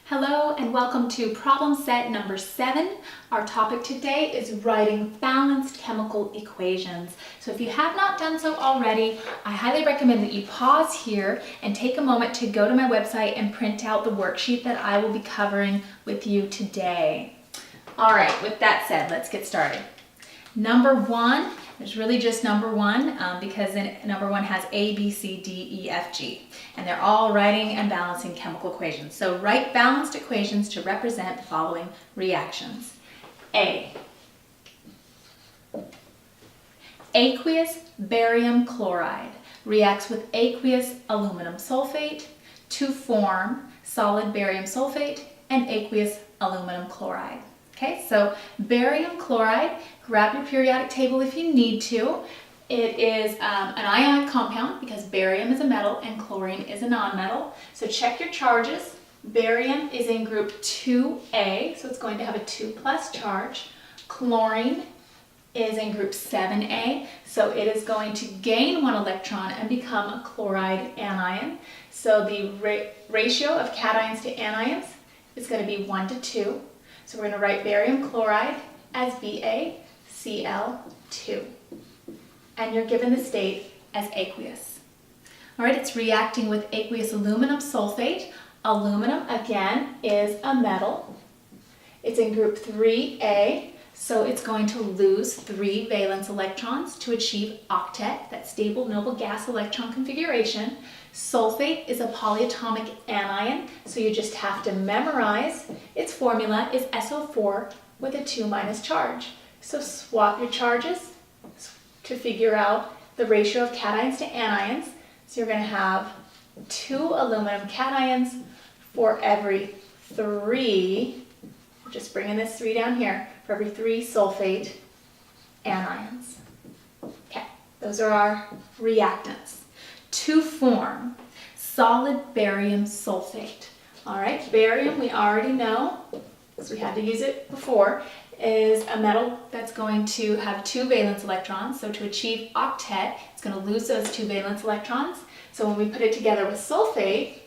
Hello and welcome to problem set number 7. Our topic today is writing balanced chemical equations. So if you have not done so already, I highly recommend that you pause here and take a moment to go to my website and print out the worksheet that I will be covering with you today. All right, with that said, let's get started. Number 1, there's really just number 1 because number 1 has A, B, C, D, E, F, G. And they're all writing and balancing chemical equations. So write balanced equations to represent the following reactions. A. Aqueous barium chloride reacts with aqueous aluminum sulfate to form solid barium sulfate and aqueous aluminum chloride. Okay, so barium chloride, grab your periodic table if you need to. It is an ionic compound because barium is a metal and chlorine is a nonmetal. So check your charges. Barium is in group 2A, so it's going to have a 2+ charge. Chlorine is in group 7A, so it is going to gain 1 electron and become a chloride anion. So the ratio of cations to anions is going to be 1 to 2. So we're going to write barium chloride as BaCl2. And you're given the state as aqueous. All right, it's reacting with aqueous aluminum sulfate. Aluminum, again, is a metal. It's in group 3A, so it's going to lose 3 valence electrons to achieve octet, that stable noble gas electron configuration. Sulfate is a polyatomic anion, so you just have to memorize its formula is SO4 with a 2- charge. So swap your charges to figure out the ratio of cations to anions. So you're going to have 2 aluminum cations for every 3, just bringing this 3 down here, for every 3 sulfate anions. Okay, those are our reactants. To form solid barium sulfate. All right, barium we already know, because we had to use it before, is a metal that's going to have 2 valence electrons. So to achieve octet, it's going to lose those 2 valence electrons. So when we put it together with sulfate,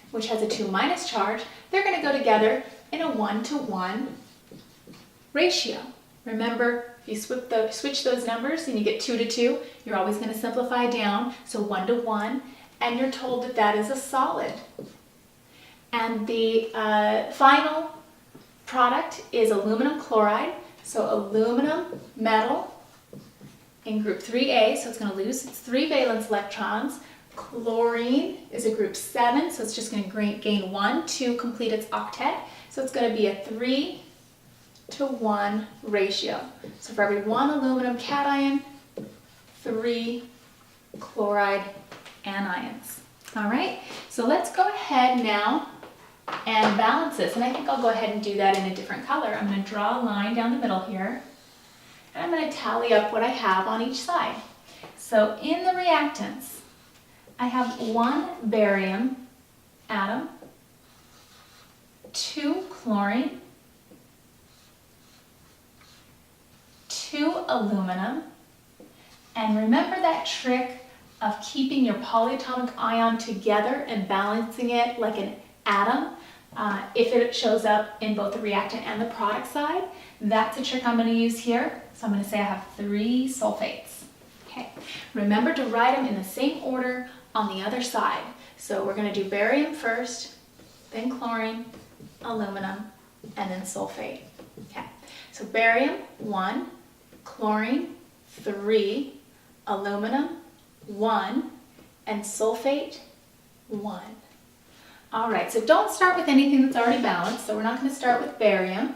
which has a 2- charge, they're going to go together in a 1-to-1 ratio. Remember, if you switch those numbers and you get 2 to 2, you're always going to simplify down, so 1 to 1, and you're told that that is a solid. And the final product is aluminum chloride, so aluminum metal in group 3A, so it's going to lose its 3 valence electrons. Chlorine is a group 7, so it's just going to gain 1 to complete its octet, so it's going to be a 3-to-1 ratio. So for every 1 aluminum cation, 3 chloride anions. All right, so let's go ahead now and balance this. And I think I'll go ahead and do that in a different color. I'm going to draw a line down the middle here, and I'm going to tally up what I have on each side. So in the reactants, I have 1 barium atom, 2 chlorine, 2 aluminum, and remember that trick of keeping your polyatomic ion together and balancing it like an atom. If it shows up in both the reactant and the product side, that's a trick I'm going to use here. So I'm going to say I have 3 sulfates. Okay. Remember to write them in the same order on the other side. So we're going to do barium first, then chlorine, aluminum, and then sulfate. Okay. So barium, 1, chlorine, 3, aluminum, 1, and sulfate, 1. All right, so don't start with anything that's already balanced. So we're not going to start with barium,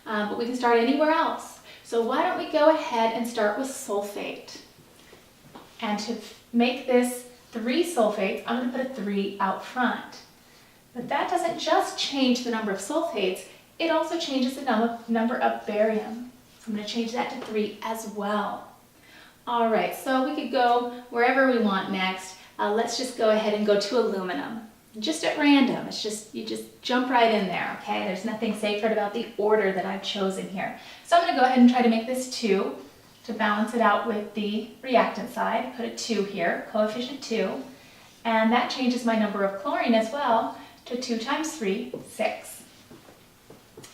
but we can start anywhere else. So why don't we go ahead and start with sulfate? And to make this 3 sulfates, I'm going to put a 3 out front. But that doesn't just change the number of sulfates, it also changes the number of barium. So I'm going to change that to 3 as well. All right, so we could go wherever we want next. Let's just go ahead and go to aluminum. Just at random, you just jump right in there, okay? There's nothing sacred about the order that I've chosen here. So I'm going to go ahead and try to make this 2 to balance it out with the reactant side. Put a 2 here, coefficient 2, and that changes my number of chlorine as well to 2 times 3, 6.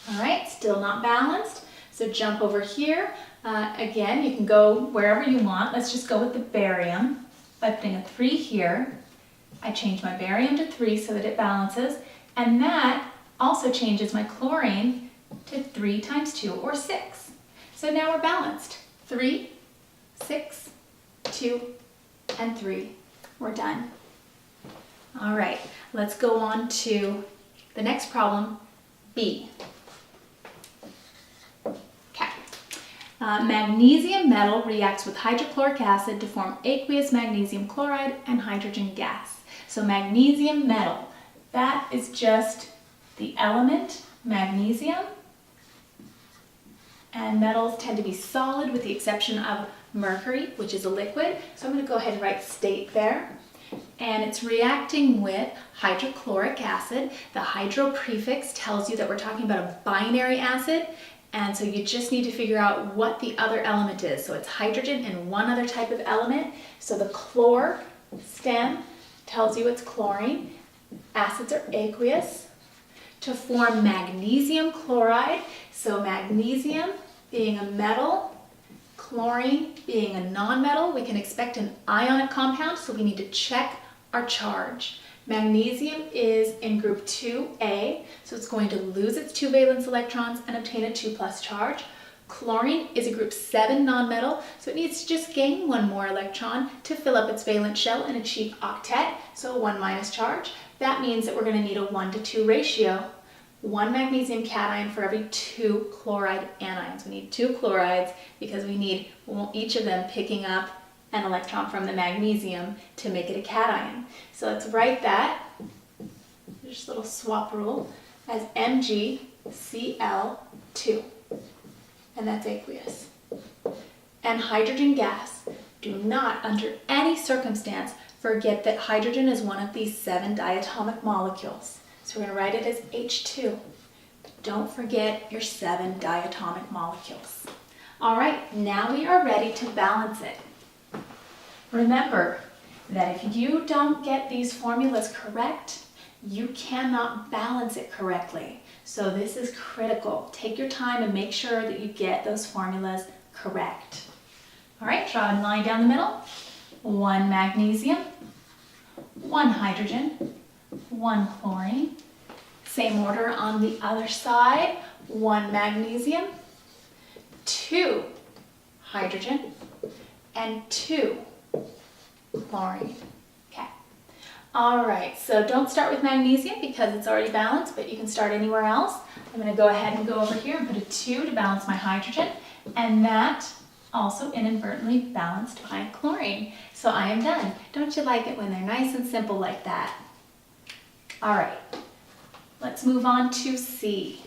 All right, still not balanced. So jump over here. Again, you can go wherever you want. Let's just go with the barium by putting a 3 here. I change my barium to 3 so that it balances, and that also changes my chlorine to 3 times 2, or 6. So now we're balanced. 3, 6, 2, and 3. We're done. All right, let's go on to the next problem, B. Okay. Magnesium metal reacts with hydrochloric acid to form aqueous magnesium chloride and hydrogen gas. So magnesium metal, that is just the element magnesium, and metals tend to be solid with the exception of mercury, which is a liquid. So I'm going to go ahead and write state there. And it's reacting with hydrochloric acid. The hydro prefix tells you that we're talking about a binary acid, and so you just need to figure out what the other element is. So it's hydrogen and one other type of element. So the chlor stem tells you it's chlorine. Acids are aqueous. To form magnesium chloride, so magnesium being a metal, chlorine being a nonmetal, we can expect an ionic compound, so we need to check our charge. Magnesium is in group 2A, so it's going to lose its 2 valence electrons and obtain a 2+ charge. Chlorine is a group 7 nonmetal, so it needs to just gain 1 more electron to fill up its valence shell and achieve octet, so a 1- charge. That means that we're going to need a 1:2 ratio. 1 magnesium cation for every 2 chloride anions. We need 2 chlorides because we need each of them picking up an electron from the magnesium to make it a cation. So let's write that, just a little swap rule, as MgCl2, and that's aqueous. And hydrogen gas, do not under any circumstance forget that hydrogen is one of these 7 diatomic molecules. So we're going to write it as H2. Don't forget your 7 diatomic molecules. All right, now we are ready to balance it. Remember that if you don't get these formulas correct, you cannot balance it correctly. So this is critical. Take your time and make sure that you get those formulas correct. All right, draw a line down the middle. 1 magnesium, 1 hydrogen, 1 chlorine. Same order on the other side. 1 magnesium, 2 hydrogen, and 2 chlorine. Okay. All right, so don't start with magnesium because it's already balanced, but you can start anywhere else. I'm going to go ahead and go over here and put a 2 to balance my hydrogen, and that also inadvertently balanced my chlorine. So I am done. Don't you like it when they're nice and simple like that? All right, let's move on to C.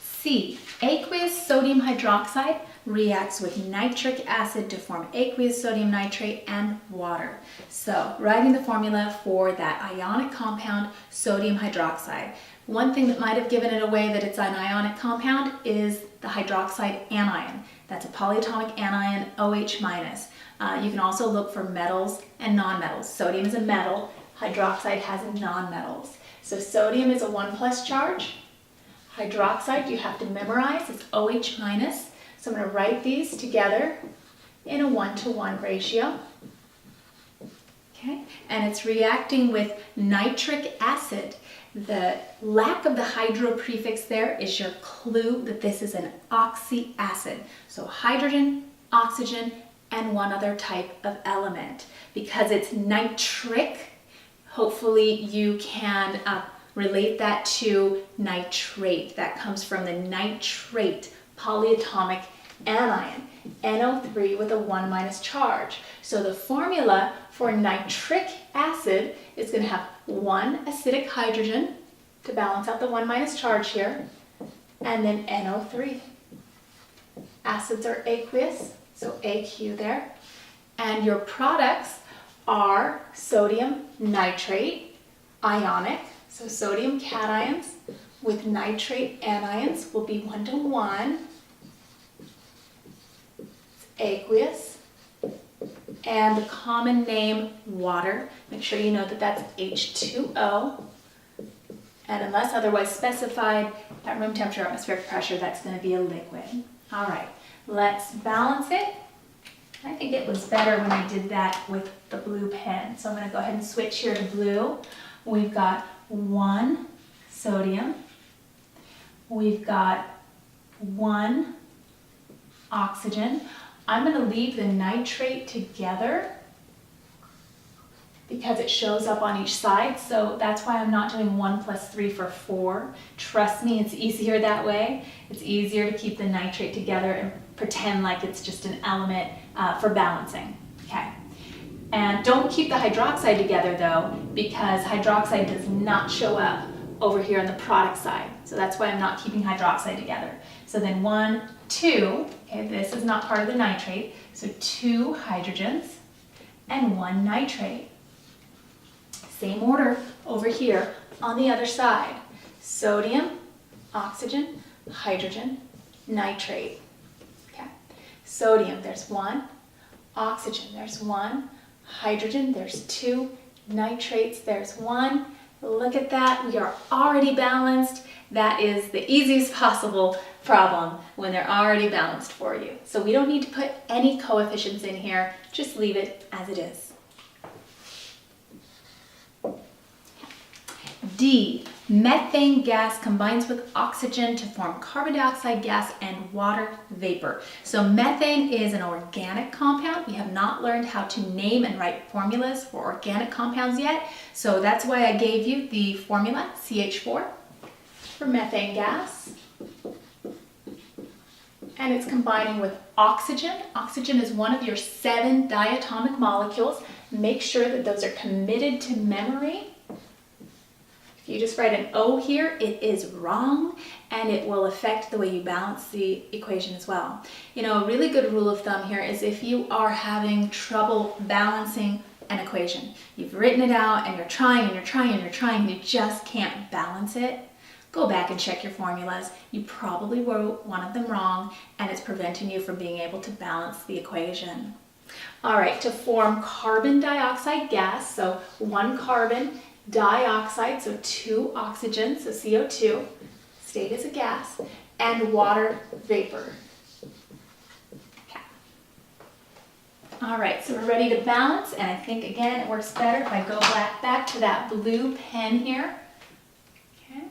C, aqueous sodium hydroxide reacts with nitric acid to form aqueous sodium nitrate and water. So writing the formula for that ionic compound, sodium hydroxide. One thing that might have given it away that it's an ionic compound is the hydroxide anion. That's a polyatomic anion, OH-. You can also look for metals and nonmetals. Sodium is a metal, hydroxide has nonmetals. So sodium is a 1+ charge. Hydroxide you have to memorize, it's OH-. So I'm going to write these together in a 1:1 ratio. Okay, and it's reacting with nitric acid. The lack of the hydro prefix there is your clue that this is an oxy acid. So hydrogen, oxygen, and one other type of element. Because it's nitric, hopefully you can relate that to nitrate. That comes from the nitrate polyatomic anion, NO3 with a 1- charge. So the formula for nitric acid is going to have 1 acidic hydrogen to balance out the 1- charge here, and then NO3. Acids are aqueous, so AQ there. And your products are sodium nitrate, ionic, so sodium cations with nitrate anions will be 1:1. It's aqueous. and the common name water. Make sure you know that that's H2O. And unless otherwise specified, at room temperature atmospheric pressure, that's going to be a liquid. All right, let's balance it. I think it was better when I did that with the blue pen. So I'm going to go ahead and switch here to blue. We've got 1 sodium. We've got 1 oxygen. I'm going to leave the nitrate together because it shows up on each side. So that's why I'm not doing 1 plus 3 for 4. Trust me, it's easier that way. It's easier to keep the nitrate together and pretend like it's just an element for balancing. Okay. And don't keep the hydroxide together though, because hydroxide does not show up over here on the product side. So that's why I'm not keeping hydroxide together. So then 1, 2, okay, this is not part of the nitrate. So 2 hydrogens and 1 nitrate. Same order over here on the other side. Sodium, oxygen, hydrogen, nitrate. Okay. Sodium, there's 1. Oxygen, there's 1. Hydrogen, there's 2. Nitrates, there's 1. Look at that, we are already balanced. That is the easiest possible problem when they're already balanced for you. So we don't need to put any coefficients in here, just leave it as it is. D, methane gas combines with oxygen to form carbon dioxide gas and water vapor. So methane is an organic compound. We have not learned how to name and write formulas for organic compounds yet. So that's why I gave you the formula, CH4, for methane gas. And it's combining with oxygen. Oxygen is one of your 7 diatomic molecules. Make sure that those are committed to memory. If you just write an O here, it is wrong, and it will affect the way you balance the equation as well. You know, a really good rule of thumb here is if you are having trouble balancing an equation, you've written it out and you're trying and you're trying and you're trying, and you just can't balance it, go back and check your formulas. You probably wrote one of them wrong, and it's preventing you from being able to balance the equation. All right, to form carbon dioxide gas, so 1 carbon dioxide, so 2 oxygens, so CO2, stayed as a gas, and water vapor. Okay. All right, so we're ready to balance, and I think again it works better if I go back to that blue pen here. Okay.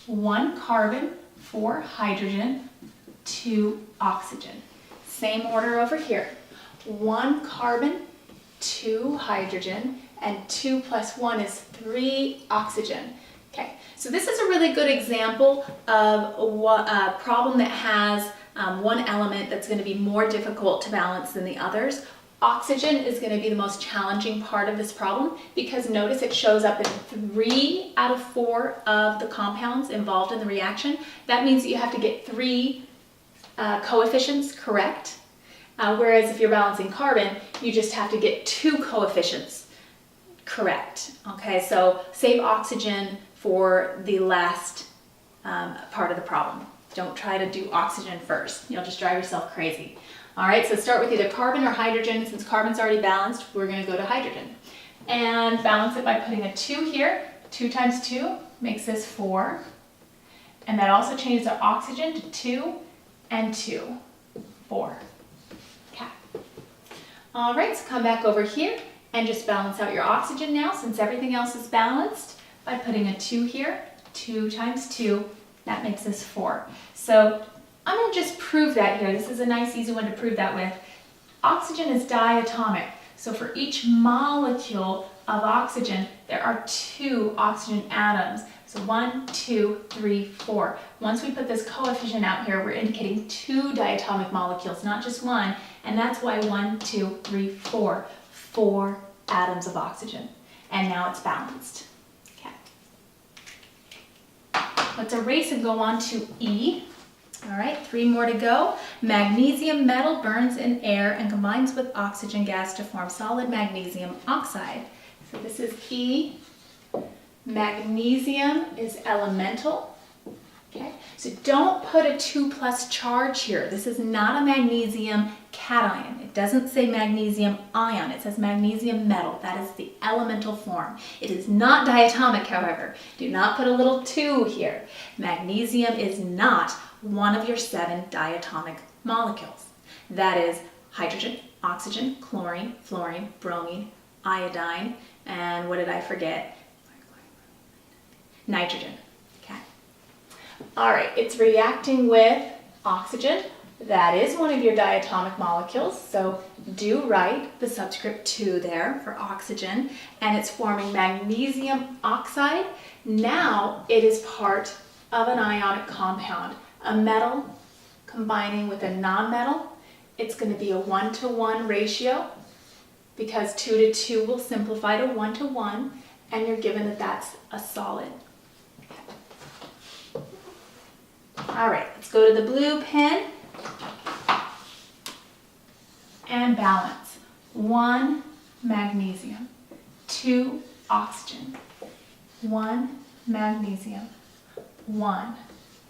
1 carbon, 4 hydrogen, 2 oxygen. Same order over here. 1 carbon, 2 hydrogen, and 2 plus 1 is 3 oxygen. Okay, so this is a really good example of a problem that has one element that's going to be more difficult to balance than the others. Oxygen is going to be the most challenging part of this problem because notice it shows up in 3 out of 4 of the compounds involved in the reaction. That means that you have to get 3 coefficients correct, whereas if you're balancing carbon, you just have to get 2 coefficients correct. Okay, so save oxygen for the last part of the problem. Don't try to do oxygen first. You'll just drive yourself crazy. All right, so start with either carbon or hydrogen. Since carbon's already balanced, we're going to go to hydrogen. And balance it by putting a 2 here. 2 times 2 makes this 4. And that also changes our oxygen to 2 and 2. 4. Okay. All right, so come back over here and just balance out your oxygen now, since everything else is balanced, by putting a 2 here. 2 times 2, that makes us 4. So I'm going to just prove that here. This is a nice, easy one to prove that with. Oxygen is diatomic. So for each molecule of oxygen, there are 2 oxygen atoms. So 1, 2, 3, 4. Once we put this coefficient out here, we're indicating 2 diatomic molecules, not just 1. And that's why 1, 2, 3, 4. 4 atoms of oxygen. And now it's balanced. Okay. Let's erase and go on to E. All right, 3 more to go. Magnesium metal burns in air and combines with oxygen gas to form solid magnesium oxide. So this is E. Magnesium is elemental. Okay, so don't put a 2+ charge here. This is not a magnesium cation. It doesn't say magnesium ion, it says magnesium metal. That is the elemental form. It is not diatomic, however. Do not put a little 2 here. Magnesium is not one of your 7 diatomic molecules. That is hydrogen, oxygen, chlorine, fluorine, bromine, iodine, and what did I forget? Nitrogen. Okay. All right, it's reacting with oxygen. That is one of your diatomic molecules, so do write the subscript 2 there for oxygen, and it's forming magnesium oxide. Now it is part of an ionic compound, a metal combining with a nonmetal. It's going to be a 1-to-1 ratio because 2 to 2 will simplify to 1 to 1, and you're given that that's a solid. All right, let's go to the blue pen and balance. 1 magnesium, 2 oxygen, 1 magnesium, 1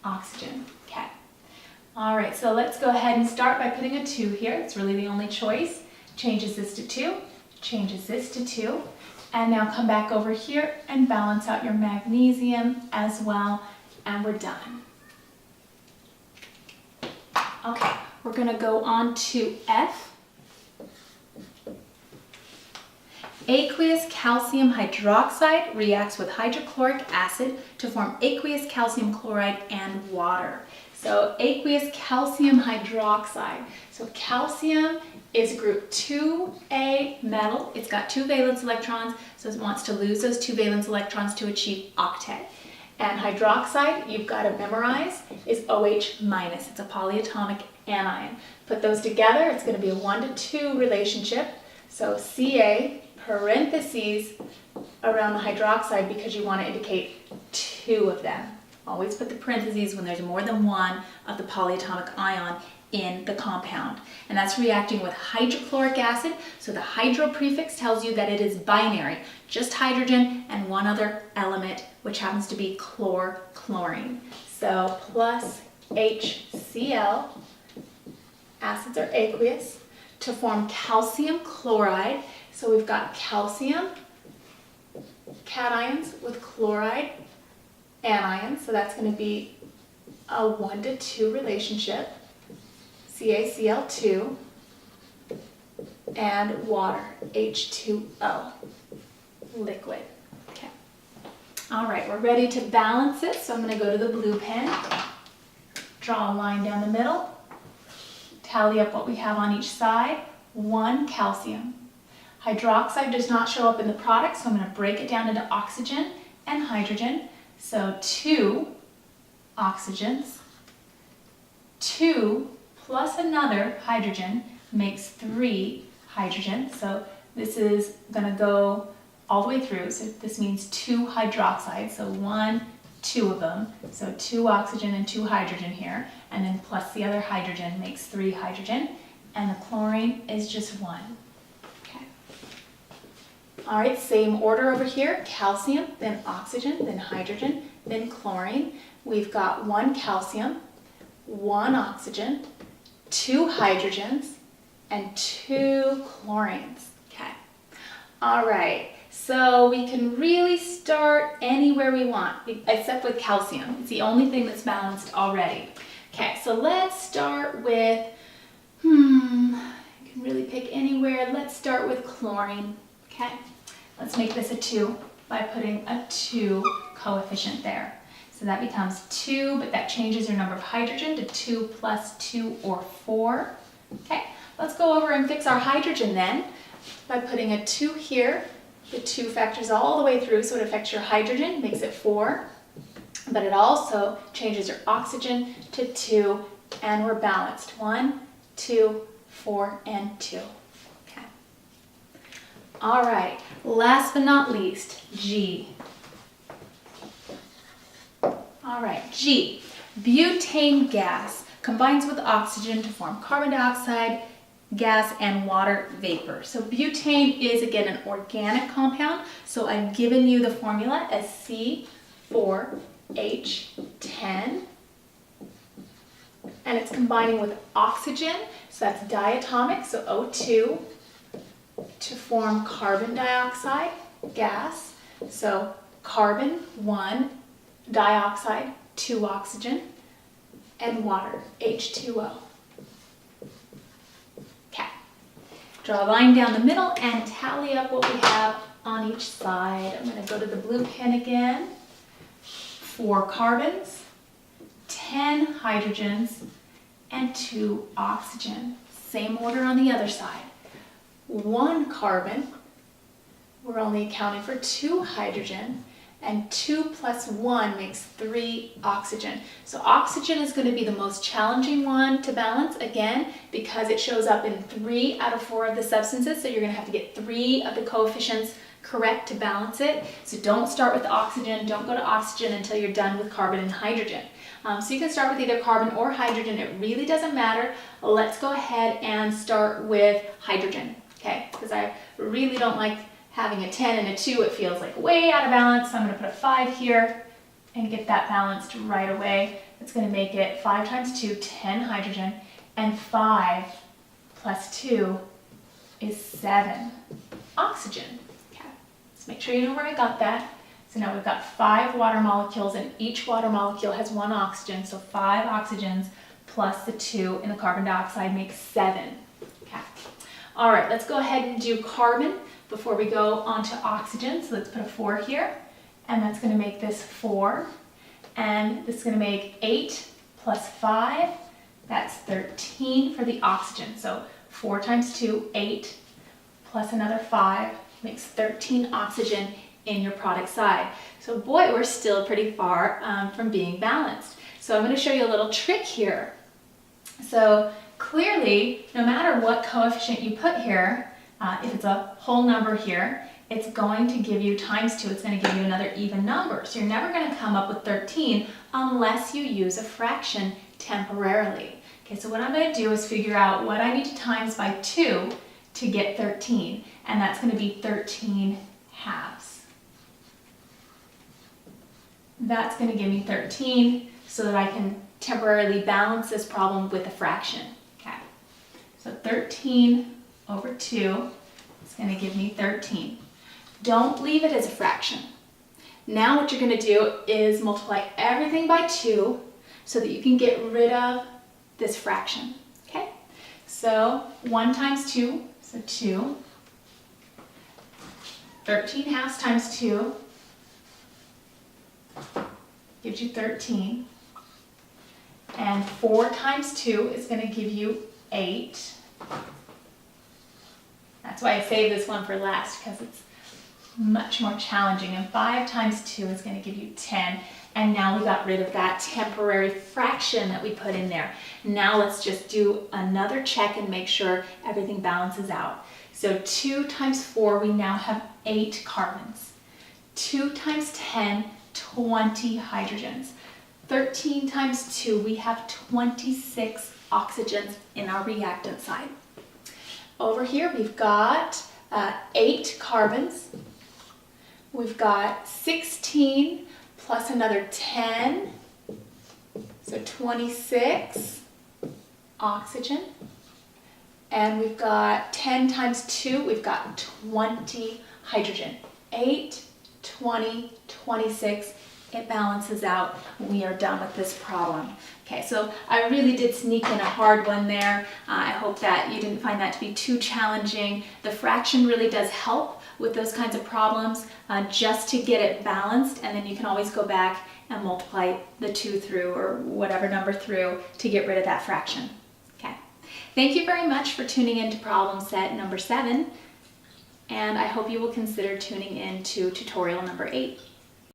oxygen. Okay. All right, so let's go ahead and start by putting a 2 here. It's really the only choice. Changes this to 2, changes this to 2, and now come back over here and balance out your magnesium as well, and we're done. Okay, we're going to go on to F. Aqueous calcium hydroxide reacts with hydrochloric acid to form aqueous calcium chloride and water. So aqueous calcium hydroxide. So calcium is group 2A metal. It's got 2 valence electrons, so it wants to lose those 2 valence electrons to achieve octet. And hydroxide, you've got to memorize, is OH minus. It's a polyatomic anion. Put those together, it's going to be a 1-to-2 relationship. So Ca parentheses around the hydroxide because you want to indicate 2 of them. Always put the parentheses when there's more than one of the polyatomic ion in the compound. And that's reacting with hydrochloric acid. So the hydro prefix tells you that it is binary, just hydrogen and one other element, which happens to be chlorine. So plus HCl, acids are aqueous, to form calcium chloride. So we've got calcium cations with chloride anions. So that's going to be a 1-to-2 relationship. CaCl2 and water, H2O, liquid. Okay. All right, we're ready to balance it. So I'm going to go to the blue pen, draw a line down the middle, tally up what we have on each side. 1 calcium. Hydroxide does not show up in the product, so I'm going to break it down into oxygen and hydrogen. So 2 oxygens, 2 plus another hydrogen makes 3 hydrogen. So this is going to go all the way through. So this means 2 hydroxides. So 1, 2 of them. So 2 oxygen and 2 hydrogen here. And then plus the other hydrogen makes 3 hydrogen. And the chlorine is just 1. Okay. All right, same order over here. Calcium, then oxygen, then hydrogen, then chlorine. We've got 1 calcium, 1 oxygen, 2 hydrogens, and 2 chlorines. Okay. All right. So we can really start anywhere we want, except with calcium. It's the only thing that's balanced already. Okay. So let's start with, you can really pick anywhere. Let's start with chlorine. Okay. Let's make this a 2 by putting a 2 coefficient there. So that becomes 2, but that changes your number of hydrogen to 2 plus 2 or 4. Okay, let's go over and fix our hydrogen then by putting a 2 here. The 2 factors all the way through, so it affects your hydrogen, makes it 4. But it also changes your oxygen to 2, and we're balanced. 1, 2, 4, and 2. Okay. All right, last but not least, G. All right, G, butane gas combines with oxygen to form carbon dioxide gas and water vapor. So butane is, again, an organic compound. So I've given you the formula as C4H10. and it's combining with oxygen, so that's diatomic, so O2, to form carbon dioxide gas. So carbon, 1, dioxide, 2 oxygen, and water, H2O. Okay, draw a line down the middle and tally up what we have on each side. I'm going to go to the blue pen again. 4 carbons, 10 hydrogens, and 2 oxygen. Same order on the other side. 1 carbon, we're only accounting for 2 hydrogen, and 2 plus 1 makes 3 oxygen. So oxygen is going to be the most challenging one to balance, again, because it shows up in 3 out of 4 of the substances, so you're going to have to get 3 of the coefficients correct to balance it. So don't start with oxygen, don't go to oxygen until you're done with carbon and hydrogen. So you can start with either carbon or hydrogen, it really doesn't matter. Let's go ahead and start with hydrogen, okay? Because I really don't like having a 10 and a 2, it feels like way out of balance. So I'm going to put a 5 here and get that balanced right away. It's going to make it 5 times 2, 10 hydrogen, and 5 plus 2 is 7 oxygen. Okay, let's make sure you know where I got that. So now we've got 5 water molecules, and each water molecule has 1 oxygen, so 5 oxygens plus the 2 in the carbon dioxide makes 7. Okay. All right, let's go ahead and do carbon before we go on to oxygen. So let's put a 4 here, and that's going to make this 4, and this is going to make 8 plus 5, that's 13 for the oxygen. So 4 times 2, 8, plus another 5 makes 13 oxygen in your product side. So boy, we're still pretty far from being balanced. So I'm going to show you a little trick here. So clearly, no matter what coefficient you put here, if it's a whole number here, it's going to give you times 2, it's going to give you another even number. So you're never going to come up with 13 unless you use a fraction temporarily. Okay, so what I'm going to do is figure out what I need to times by 2 to get 13, and that's going to be 13 halves. That's going to give me 13 so that I can temporarily balance this problem with a fraction. Okay, so 13 over 2 is going to give me 13. Don't leave it as a fraction. Now what you're going to do is multiply everything by 2 so that you can get rid of this fraction. Okay, so 1 times 2, so 2. 13 halves times 2 gives you 13. And 4 times 2 is going to give you 8. That's why I saved this one for last, because it's much more challenging. And 5 times 2 is going to give you 10. And now we got rid of that temporary fraction that we put in there. Now let's just do another check and make sure everything balances out. So 2 times 4, we now have 8 carbons. 2 times 10, 20 hydrogens. 13 times 2, we have 26 oxygens in our reactant side. Over here we've got 8 carbons. We've got 16 plus another 10, so 26 oxygen. And we've got 10 times 2, we've got 20 hydrogen. 8, 20, 26, it balances out when we are done with this problem. Okay, so I really did sneak in a hard one there. I hope that you didn't find that to be too challenging. The fraction really does help with those kinds of problems just to get it balanced, and then you can always go back and multiply the 2 through or whatever number through to get rid of that fraction. Okay, thank you very much for tuning in to problem set number 7, and I hope you will consider tuning in to tutorial number 8.